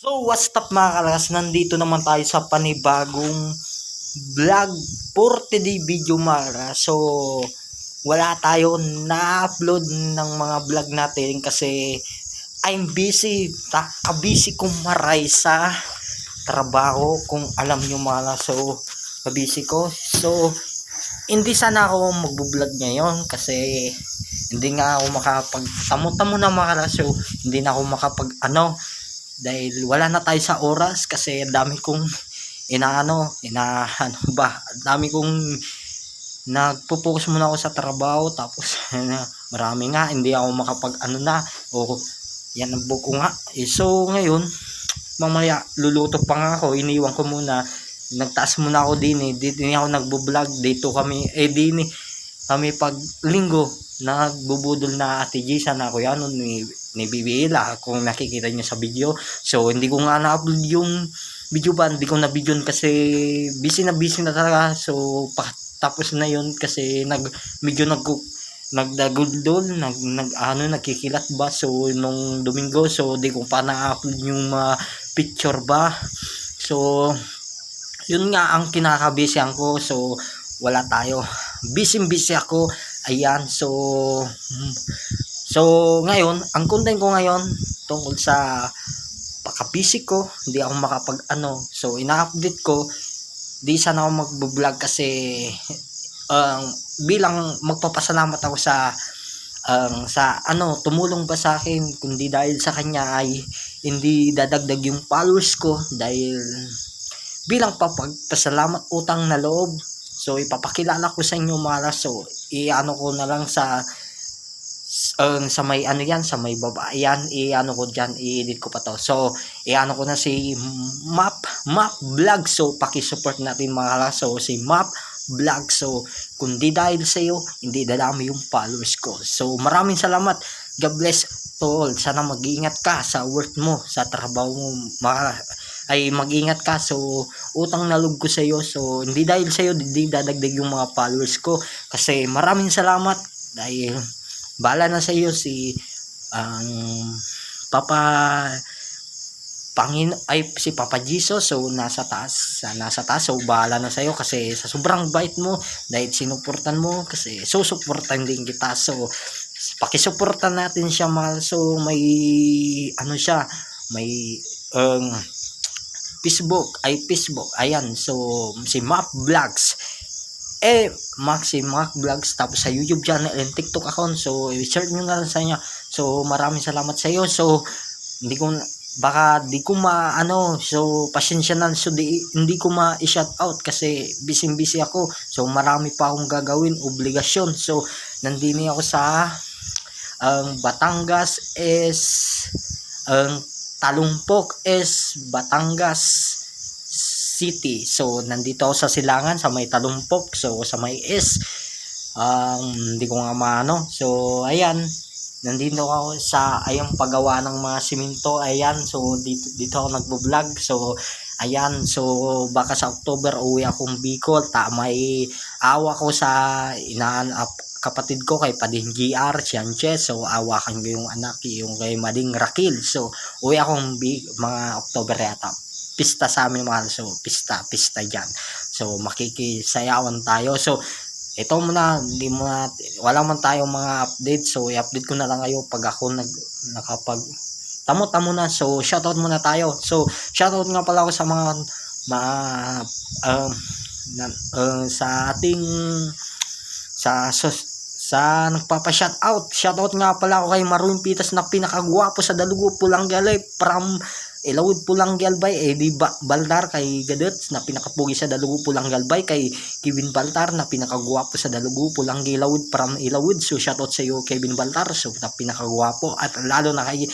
So what's up mga kalakas, nandito naman tayo sa panibagong vlog for today video mga kalakas. So wala tayo na-upload ng mga vlog natin kasi I'm busy, busy kong maray sa trabaho kung alam nyo mga kalakas. So busy ko, so hindi sana ako magbo-vlog ngayon kasi hindi nga ako makapag-tamo-tamo na mga kalakas. So hindi na ako makapag dahil wala na tayo sa oras kasi dami kong dami kong nagpo-focus muna ako sa trabaho, tapos marami nga hindi ako makapag yan ang buko nga so ngayon mamaya luluto pa nga ako, iniwan ko muna, nagtaas muna ako din ako nagbo-vlog dito kami kami pag linggo nagbubudol na Ate Gisa na kuya ni Bibila kung nakikita niyo sa video. So hindi ko nga na-upload yung video ba, hindi ko na video kasi busy na talaga. So tapos na yun kasi nagdaguldol nagkikilat ba, so nung Domingo, so di ko pa na-upload yung picture ba. So yun nga ang kinakabisihan ko, so wala tayo, busy ako. Ayan, so ngayon ang content ko ngayon tungkol sa pagka-busy ko, hindi ako so ina-update ko, di sana ako magbo-vlog kasi bilang magpapasalamat ako sa tumulong ba sa akin, kundi dahil sa kanya ay hindi dadagdag yung followers ko, dahil bilang papagpasalamat, utang na loob. So ipapakilala ko sa inyo mga kalakas. So ko na lang sa may sa may baba yan, ko dyan, i-edit ko pa to. So ko na si Map Vlog, so paki-support natin mga kalakas. So si Map Vlog, so kundi dahil sa iyo hindi dadami yung followers ko. So maraming salamat, God bless to all. Sana mag-iingat ka sa work mo, sa trabaho mo mag-ingat ka. So utang na loob ko sa iyo, so hindi dahil sa iyo hindi dadagdag yung mga followers ko, kasi maraming salamat, dahil bala na sa iyo si si Papa Jesus. So nasa taas, so bahala na sa iyo kasi sa sobrang bait mo, dahil sinuportan mo, kasi susuportan din kita. So pakisuportan natin siya mahal. So may may Facebook, ayan. So si Mac Vlogs, si Mac Vlogs, tapos sa YouTube channel and TikTok account. So i-search nyo na lang sa inyo. So maraming salamat sa iyo. So di ko so pasensya na, so hindi ko ma-shout out kasi busy ako. So marami pa akong gagawin, obligasyon. So nandini ako sa Batangas Talumpok Batangas City. So nandito ako sa Silangan, sa may Talumpok, so sa may hindi ko nga so ayan, nandito ako sa paggawa ng mga simento. Ayan, so dito ako nagbo-vlog. So ayan, so baka sa October uwi akong Bicol, may awa ko sa kapatid ko kay Pading GR Sanchez. So awakan ko yung anak, yung kay Mading Rakil. So uwi akong mga October yata, pista sa amin mga. So pista dyan, so makikisayawan tayo. So ito muna, wala man tayong mga update, so i-update ko na lang kayo pag ako nakapag tamo na. So shoutout muna tayo. So shoutout nga pala ako sa mga sa ating sa shoutout nga pala ako kay Marwin Pitas na pinakagwapo sa Dalugo, Pulanggay, from Ilawid, Pulanggay, di Baltar kay Gadet na pinakapugi sa Dalugo, Pulanggay, kay Kevin Baltar na pinakagwapo sa Dalugo, Pulanggay, Ilawid, from Ilawid. So shoutout sa iyo Kevin Baltar, so na pinakagwapo, at lalo na kay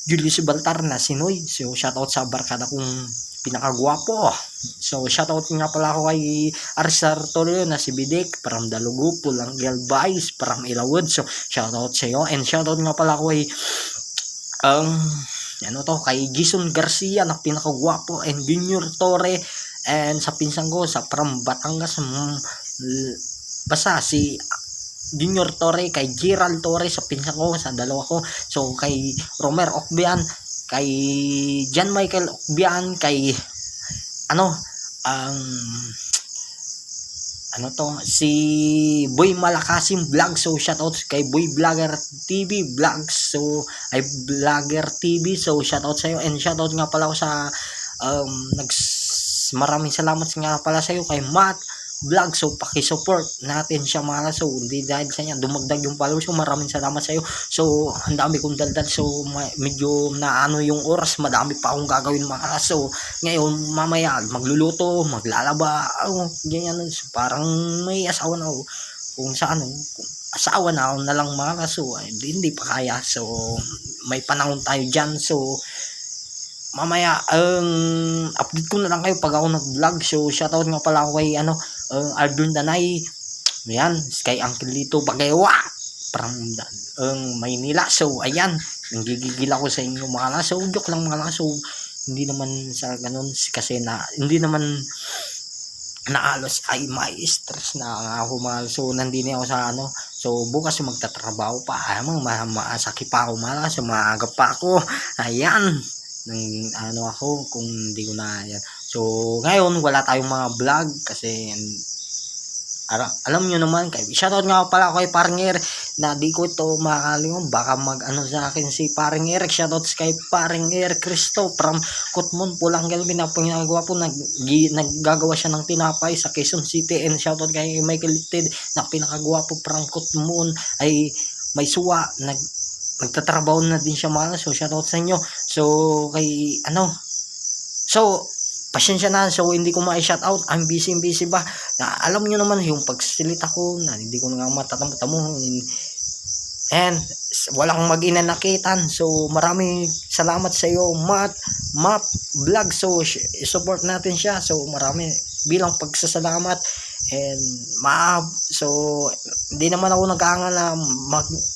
Julius Baltar na Sinoy. So shoutout sa barkada kong pinakagwapo. So shoutout nga pala ako kay Arsar Torrio na si Bidek from Dalugo, Pulanggay, from Ilawid. So shoutout sa iyo, and shoutout nga pala ako kay kay Gison Garcia na pinakagwapo, and Junior Torre, and sa pinsan ko sa from Batangas, basta si Junior Torre, kay Gerald Torre sa pinsan ko, sa dalawa ko. So kay Romer Okbian, kay John Michael Okbian, kay si Boy Malakasim Vlog. So shoutout kay Boy Vlogger TV Vlogs. So ay Vlogger TV. So shoutout sa iyo, and shoutout nga pala ako sa maraming salamat nga pala sa iyo kay Matt Vlog. So paki-support natin siya mga. So hindi dahil sa kanya dumagdag yung followers ko, maraming salamat sa iyo. So ang dami kong daldal, so medyo naano yung oras, madami pa akong gagawin mga. So ngayon mamaya magluluto, maglalaba, ganyan. So, parang may asawa na ako, kung sa asawa na ako na lang mga. So hindi pa kaya. So may panahon tayo dyan. So mamaya update ko na lang kayo pag ako nag-vlog. So shoutout nga pala ako kay Ardun Danay, ayan, kay Uncle Lito Bagayawa from Maynila. So ayan, nanggigigil ako sa inyo mga. So joke lang mga. So hindi naman sa ganun, kasi hindi naman naalos ay may stress na ako mga. So nandini ako sa so bukas magtatrabaho pa, masakit pa ako mga. So maaga pa ako, ayan, ako kung hindi ko na yan. So ngayon wala tayong mga vlog kasi alam nyo naman, kay shoutout nga pala ako kay Paring na di ko ito makakalimutan, baka sa akin si Paring Eric. Shoutout kay Paring Eric Cristo from Kutmon, Pulangal, pinapangagawa po, naggagawa siya ng tinapay sa Quezon City. And shoutout kay Michael Litted na pinakagwapo from Kutmon, ay may suwa, nagtatrabaho na din siya mga. So shoutout sa inyo. So kay so pasensya na, so hindi ko ma-shoutout, I'm busy ba na, alam niyo naman yung pagsilita ko na hindi ko nga matatamo, and walang mag-inanakitan. So maraming salamat sa iyo Map Vlog. So support natin siya. So marami bilang pagsasalamat. And so hindi naman ako nag-aangala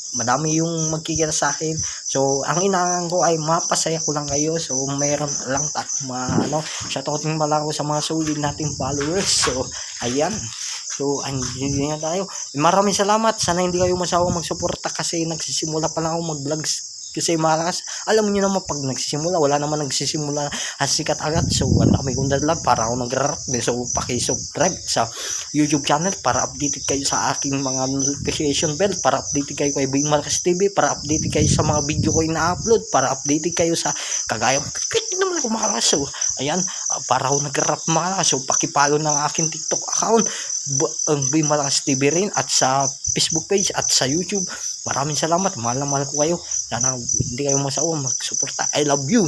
madami yung magkikita sa akin. So ang inaangan ko ay mapasaya ko lang kayo. So mayroon lang shoutout din pala ako sa mga solid nating followers. So ayan, so hindi na tayo. Maraming salamat, sana hindi kayo masawang magsuporta kasi nagsisimula pa lang ako mag-vlogs. Kasi malakas, alam niyo naman pag nagsisimula, wala naman nagsisimula sikat agad. So wala kami kung dala para ako nag-rap. So paki-subscribe sa YouTube channel para updated kayo sa aking mga notification bell, para updated kayo kay Boy Malakasim TV, para updated kayo sa mga video ko ina-upload, para updated kayo sa kagaya naman ako mga. So ayan, para ako nag-rap mga. So paki-follow ng aking TikTok account, Boy Malakasim TV rin, at sa Facebook page at sa YouTube. Maraming salamat, mahal na mahal ko kayo. Sana hindi kayo masawang magsuporta. I love you.